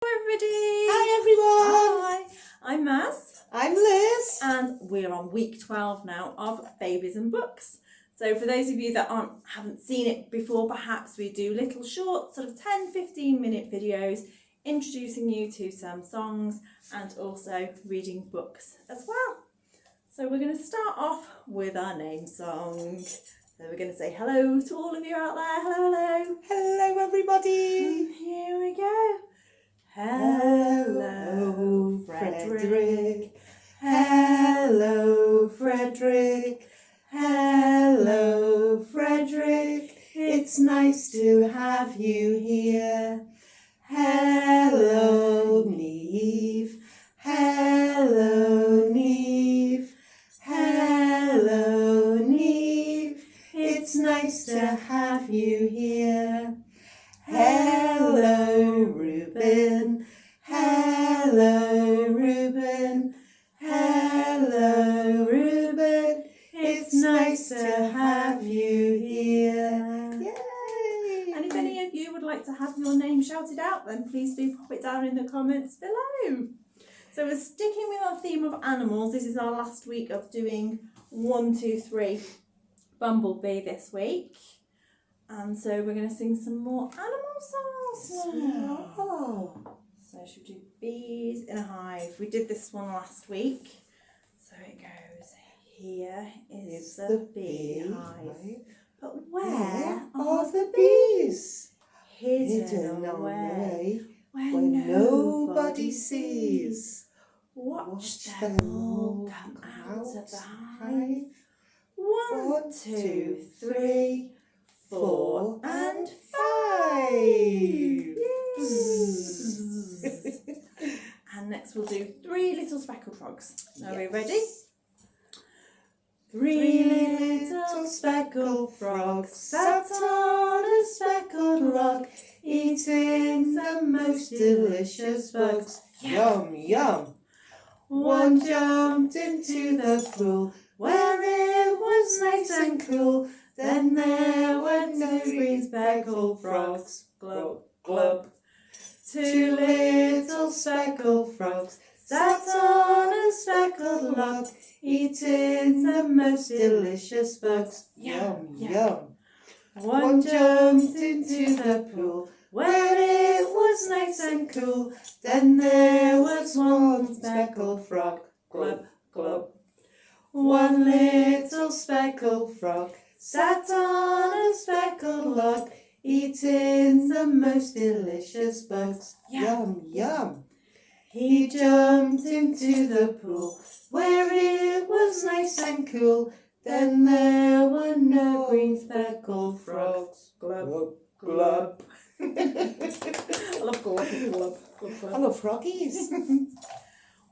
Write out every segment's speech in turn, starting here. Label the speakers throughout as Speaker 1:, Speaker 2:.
Speaker 1: Everybody!
Speaker 2: Hi everyone!
Speaker 1: Hi! I'm Maz.
Speaker 2: I'm Liz.
Speaker 1: And we're on week 12 now of Babies and Books. So for those of you that haven't seen it before, perhaps we do little short sort of 10-15 minute videos introducing you to some songs and also reading books as well. So we're going to start off with our name song. So we're going to say hello to all of you out there. Hello, hello.
Speaker 2: Hello everybody.
Speaker 1: And here we go. Hello, Frederick.
Speaker 2: Hello, Frederick. Hello, Frederick. It's nice to have you here. Hello, Neve. Hello, Neve. Hello, Neve. It's nice to have you here. Hello, Reuben. Hello, Reuben. Hello, Reuben. It's nice to have you here. Yay!
Speaker 1: And if any of you would like to have your name shouted out, then please do pop it down in the comments below. So we're sticking with our theme of animals. This is our last week of doing 1, 2, 3 Bumblebee this week. And so we're going to sing some more animal songs now.
Speaker 2: Oh.
Speaker 1: So should we do bees in a hive? We did this one last week. So it goes, here is the beehive. But where are
Speaker 2: the bees?
Speaker 1: hidden away where
Speaker 2: nobody sees.
Speaker 1: Watch them all come out of the hive. 1, 2, 3, 4 and 5. And next we'll do 3 little speckled frogs. Are we ready? 3 little speckled frogs sat on a speckled rock, eating the most delicious bugs.
Speaker 2: Yum, yum.
Speaker 1: One jumped into the pool where it was nice and cool. Then there were no green speckled frogs. Glub, glub. 2 little speckled frogs sat on a speckled log, eating the most delicious bugs.
Speaker 2: Yum, yum.
Speaker 1: One jumped into the pool where it was nice and cool. Then there was one speckled frog. Glub, glub. 1 little speckled frog sat on a speckled log, eating the most delicious bugs.
Speaker 2: Yum, yum.
Speaker 1: He jumped into the pool where it was nice and cool. Then there were no green speckled frogs. Glub, glub. I love glub, glub, glub,
Speaker 2: I
Speaker 1: glub.
Speaker 2: love froggies.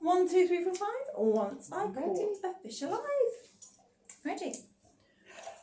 Speaker 1: 1, 2, 3, 4, 5. Once I
Speaker 2: I'm ready.
Speaker 1: caught a fish alive. Ready?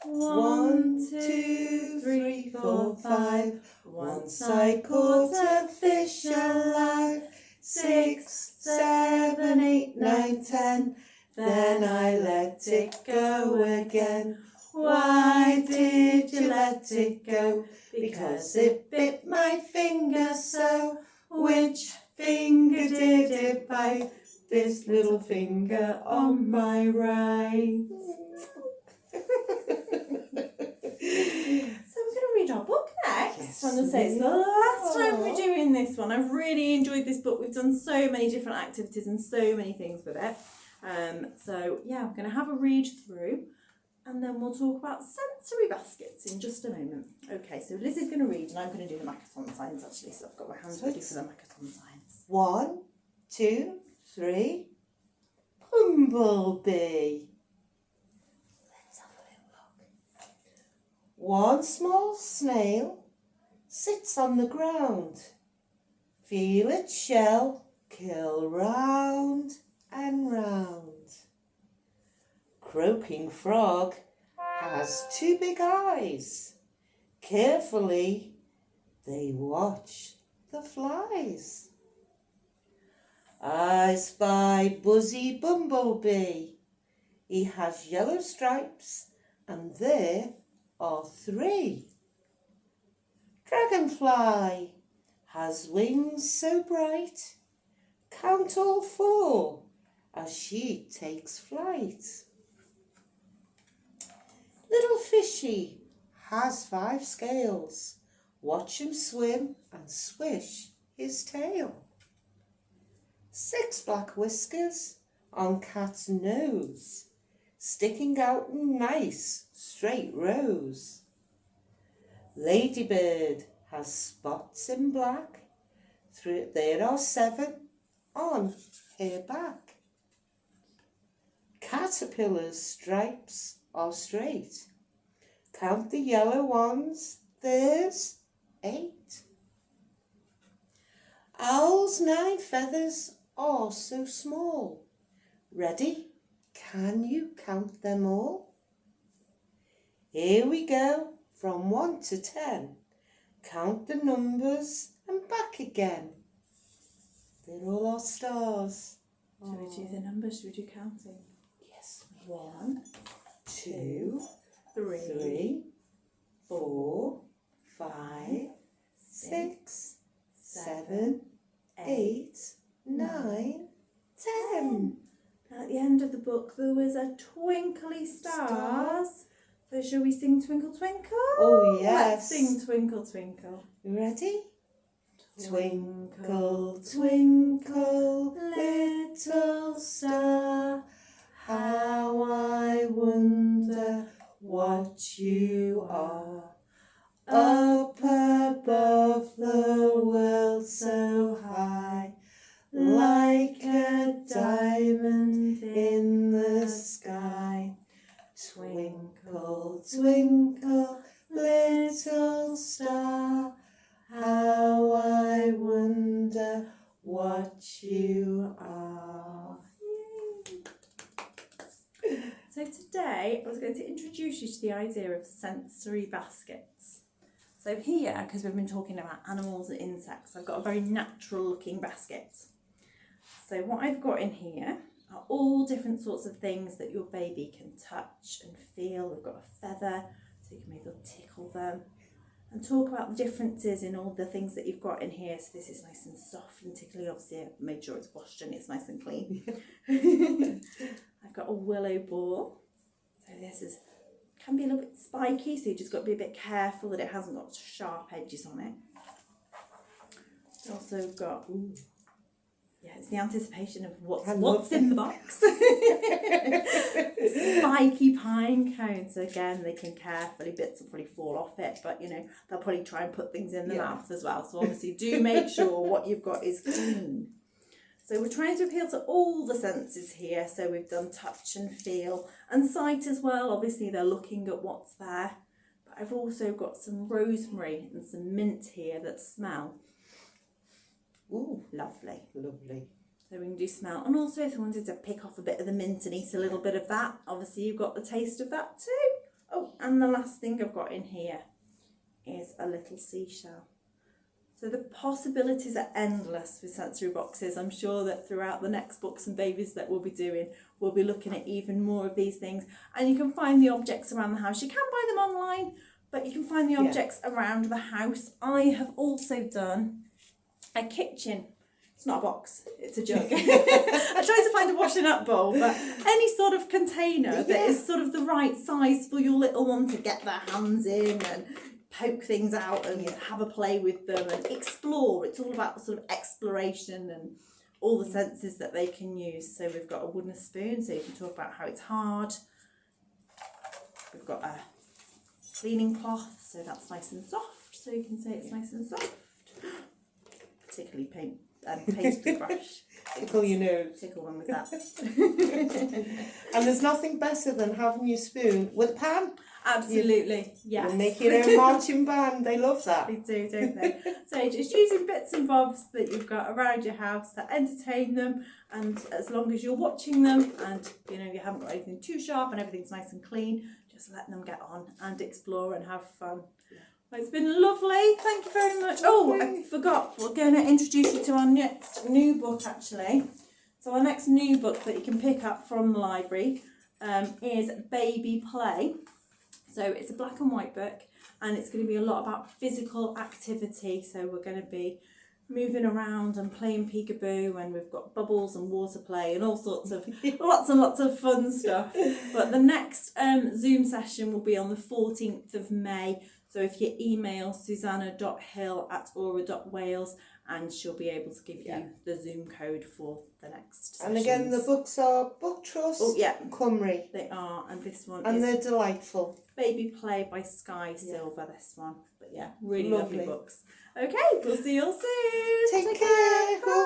Speaker 2: 1, 2, 3, 4, 5. Once I caught a fish alive. 6, 7, 8, 9, 10. Then I let it go again. Why did you let it go? Because it bit my finger so. Which finger did it bite? This little finger on my right.
Speaker 1: So we're going to read our book next.
Speaker 2: Yes,
Speaker 1: I'm going to say it's the last time we're doing this one. I've really enjoyed this book. We've done so many different activities and so many things with it. So yeah, I'm going to have a read through and then we'll talk about sensory baskets in just a moment. Okay, so Liz is going to read and I'm going to do the Makaton signs actually. So I've got my hands ready for the Makaton signs.
Speaker 2: 1, 2, 3. Bumblebee. Let's have a little look. 1 small snail sits on the ground. Feel its shell curl round and round. Croaking frog has 2 big eyes. Carefully they watch the flies. I spy Buzzy Bumblebee. He has yellow stripes and there are 3. Dragonfly has wings so bright. Count all 4 as she takes flight. Little fishy has 5 scales. Watch him swim and swish his tail. 6 black whiskers on cat's nose, sticking out in nice straight rows. Ladybird has spots in black. There are 7 on her back. Caterpillar's stripes are straight. Count the yellow ones, there's 8. Owl's 9 feathers are so small. Ready? Can you count them all? Here we go, from 1 to 10. Count the numbers and back again. They're all our stars.
Speaker 1: Should we do the numbers? Should we do counting?
Speaker 2: Yes.
Speaker 1: 1,
Speaker 2: 2,
Speaker 1: 3,
Speaker 2: 3, 4, 5, 6, 7, 8, 9, 10.
Speaker 1: At the end of the book there was a twinkly stars. So shall we sing Twinkle Twinkle?
Speaker 2: Oh yes.
Speaker 1: Let's sing Twinkle Twinkle.
Speaker 2: You ready? Twinkle, twinkle, little star, how I wonder what you are. Up above the world so high, like a diamond in the sky. Twinkle, twinkle, little star, how I wonder what you are.
Speaker 1: So today I was going to introduce you to the idea of sensory baskets. So here, because we've been talking about animals and insects, I've got a very natural looking basket. So what I've got in here are all different sorts of things that your baby can touch and feel. We've got a feather, so you can maybe tickle them. And talk about the differences in all the things that you've got in here. So this is nice and soft and tickly. Obviously I've made sure it's washed and it's nice and clean. I've got a willow ball. So this can be a little bit spiky, so you just got to be a bit careful that it hasn't got sharp edges on it. I've also got, it's the anticipation of what's in the box. Spiky pine cones. Again, they can carefully, bits will probably fall off it, but they'll probably try and put things in the mouth as well. So obviously do make sure what you've got is clean. So we're trying to appeal to all the senses here. So we've done touch and feel and sight as well. Obviously they're looking at what's there. But I've also got some rosemary and some mint here that smell. Ooh, lovely.
Speaker 2: Lovely.
Speaker 1: So we can do smell. And also if you wanted to pick off a bit of the mint and eat a little bit of that, obviously you've got the taste of that too. Oh, and the last thing I've got in here is a little seashell. So the possibilities are endless with sensory boxes. I'm sure that throughout the next books and babies that we'll be doing, we'll be looking at even more of these things. And you can find the objects around the house. You can buy them online, but you can find the objects around the house. I have also done a kitchen. It's not a box, it's a jug. I tried to find a washing up bowl, but any sort of container that is sort of the right size for your little one to get their hands in and poke things out and have a play with them and explore. It's all about sort of exploration and all the senses that they can use. So we've got a wooden spoon, so you can talk about how it's hard. We've got a cleaning cloth, so that's nice and soft, so you can say it's nice and soft. Particularly pastry brush.
Speaker 2: Tickle your nose.
Speaker 1: Tickle one with that.
Speaker 2: And there's nothing better than having your spoon with a pan.
Speaker 1: Absolutely, yes.
Speaker 2: And make your own marching band. They love that.
Speaker 1: They do, don't they? So just using bits and bobs that you've got around your house that entertain them, and as long as you're watching them and you haven't got anything too sharp and everything's nice and clean, just let them get on and explore and have fun. Well, it's been lovely. Thank you very much. Oh, I forgot. We're going to introduce you to our next new book actually. So our next new book that you can pick up from the library is Baby Play. So it's a black and white book, and it's going to be a lot about physical activity. So we're going to be moving around and playing peekaboo, and we've got bubbles and water play and all sorts of lots and lots of fun stuff. But the next Zoom session will be on the 14th of May. So if you email susanna.hill@aura.wales, and she'll be able to give you the Zoom code for the next sessions.
Speaker 2: And again, the books are Book Trust, Cymru.
Speaker 1: They are, and this one
Speaker 2: and
Speaker 1: is
Speaker 2: they're delightful.
Speaker 1: Baby Play by Sky Silver, this one. But yeah, really
Speaker 2: Lovely.
Speaker 1: lovely books. Okay, we'll see you all soon.
Speaker 2: Take care. Go